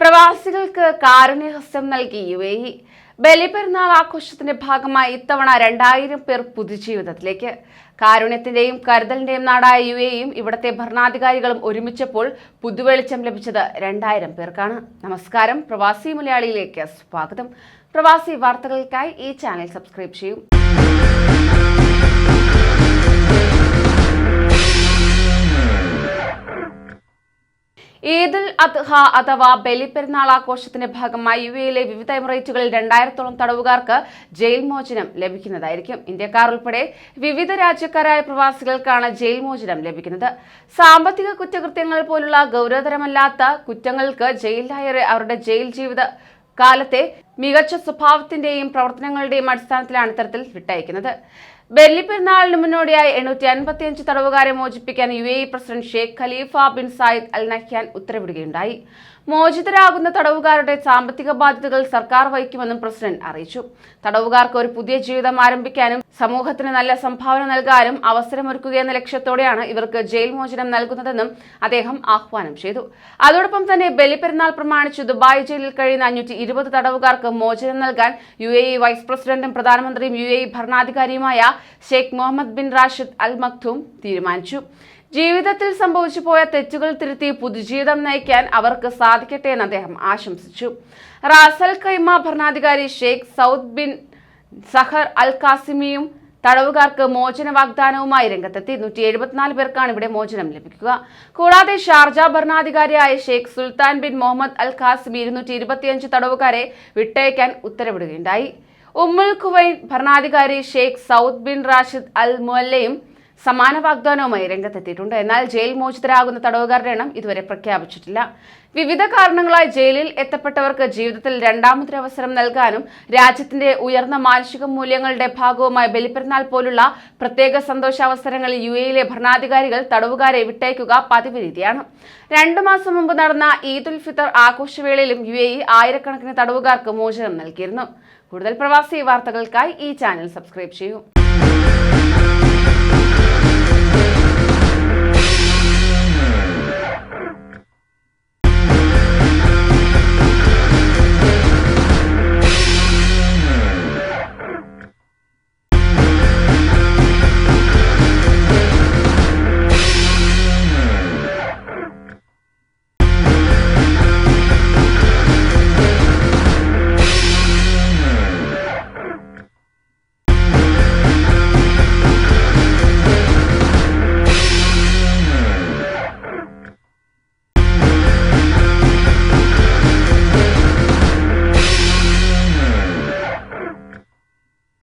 പ്രവാസികൾക്ക് കാരുണ്യഹസ്തം നൽകി UAE. ബലിപെരുന്നാൾ ആഘോഷത്തിന്റെ ഭാഗമായി ഇത്തവണ 2000 പേർ പുതുജീവിതത്തിലേക്ക്. കാരുണ്യത്തിന്റെയും കരുതലിന്റെയും നാടായ UAEയും ഇവിടത്തെ ഭരണാധികാരികളും ഒരുമിച്ചപ്പോൾ പുതുവെളിച്ചം ലഭിച്ചത് 2000 പേർക്കാണ്. നമസ്കാരം, പ്രവാസി മലയാളിയിലേക്ക് സ്വാഗതം. പ്രവാസി വാർത്തകൾക്കായി ഈ ചാനൽ സബ്സ്ക്രൈബ് ചെയ്യൂ. ഈദുൽ അദ്ഹ അഥവാ ബലിപെരുന്നാൾ ആഘോഷത്തിന്റെ ഭാഗമായി UAEയിലെ വിവിധ എമിറേറ്റുകളിൽ 2000-ഓളം തടവുകാർക്ക് ജയിൽ മോചനം ലഭിക്കുന്നതായിരിക്കും. ഇന്ത്യക്കാർ ഉൾപ്പെടെ വിവിധ രാജ്യക്കാരായ പ്രവാസികൾക്കാണ് ജയിൽ മോചനം ലഭിക്കുന്നത്. സാമ്പത്തിക കുറ്റകൃത്യങ്ങൾ പോലുള്ള ഗൗരവതരമല്ലാത്ത കുറ്റങ്ങൾക്ക് ജയിലിലായവരെ അവരുടെ ജയിൽ ജീവിത കാലത്തെ മികച്ച സ്വഭാവത്തിന്റെയും പ്രവർത്തനങ്ങളുടെയും അടിസ്ഥാനത്തിലാണ് ഇത്തരത്തിൽ വിട്ടയക്കുന്നത്. ബലിപെരുന്നാളിന് മുന്നോടിയായി 855 തടവുകാരെ മോചിപ്പിക്കാൻ UAE president Sheikh Khalifa bin Zayed Al Nahyan ഉത്തരവിടുകയുണ്ടായി. മോചിതരാകുന്ന തടവുകാരുടെ സാമ്പത്തിക ബാധ്യതകൾ സർക്കാർ വഹിക്കുമെന്നും പ്രസിഡന്റ് അറിയിച്ചു. തടവുകാർക്ക് ഒരു പുതിയ ജീവിതം ആരംഭിക്കാനും സമൂഹത്തിന് നല്ല സംഭാവന നൽകാനും അവസരമൊരുക്കുകയെന്ന ലക്ഷ്യത്തോടെയാണ് ഇവർക്ക് ജയിൽ മോചനം നൽകുന്നതെന്നും അദ്ദേഹം ആഹ്വാനം ചെയ്തു. അതോടൊപ്പം തന്നെ ബലിപെരുന്നാൾ പ്രമാണിച്ച് ദുബായ് ജയിലിൽ കഴിയുന്ന 520 തടവുകാർക്ക് മോചനം നൽകാൻ UAE വൈസ് പ്രസിഡന്റും പ്രധാനമന്ത്രിയും UAE ഭരണാധികാരിയുമായ Sheikh Mohammed bin Rashid Al Maktoum തീരുമാനിച്ചു. ജീവിതത്തിൽ സംഭവിച്ചു പോയ തെറ്റുകൾ തിരുത്തി പുതുജീവിതം നയിക്കാൻ അവർക്ക് സാധിക്കട്ടെ എന്ന് അദ്ദേഹം ആശംസിച്ചു. റാസ് അൽ ഖൈമ ഭരണാധികാരി Sheikh Saud bin Saqr Al കാസിമിയും തടവുകാർക്ക് മോചന വാഗ്ദാനവുമായി രംഗത്തെത്തി. 174 പേർക്കാണ് ഇവിടെ മോചനം ലഭിക്കുക. കൂടാതെ ഷാർജ ഭരണാധികാരിയായ Sheikh Sultan bin Muhammad Al Qasimi 225 തടവുകാരെ വിട്ടയക്കാൻ ഉത്തരവിടുകയുണ്ടായി. ഉമ്മുൽ ഖുവൈൻ ഭരണാധികാരി Sheikh Saud bin Rashid Al മുഅല്ലയും സമാന വാഗ്ദാനവുമായി രംഗത്തെത്തിയിട്ടുണ്ട്. എന്നാൽ ജയിൽ മോചിതരാകുന്ന തടവുകാരുടെ എണ്ണം ഇതുവരെ പ്രഖ്യാപിച്ചിട്ടില്ല. വിവിധ കാരണങ്ങളായി ജയിലിൽ എത്തപ്പെട്ടവർക്ക് ജീവിതത്തിൽ രണ്ടാമതൊരവസരം നൽകാനും രാജ്യത്തിന്റെ ഉയർന്ന മാനുഷിക മൂല്യങ്ങളുടെ ഭാഗവുമായ ബലിപെരുന്നാൾ പോലുള്ള പ്രത്യേക സന്തോഷാവസരങ്ങളിൽ UAEയിലെ ഭരണാധികാരികൾ തടവുകാരെ വിട്ടയക്കുക പതിവ് രീതിയാണ്. 2 മാസം മുമ്പ് നടന്ന ഈദുൽ ഫിത്തർ ആഘോഷവേളയിലും UAE ആയിരക്കണക്കിന് തടവുകാർക്ക് മോചനം നൽകിയിരുന്നു. കൂടുതൽ പ്രവാസി വാർത്തകൾക്കായി ഈ ചാനൽ സബ്സ്ക്രൈബ് ചെയ്യൂ.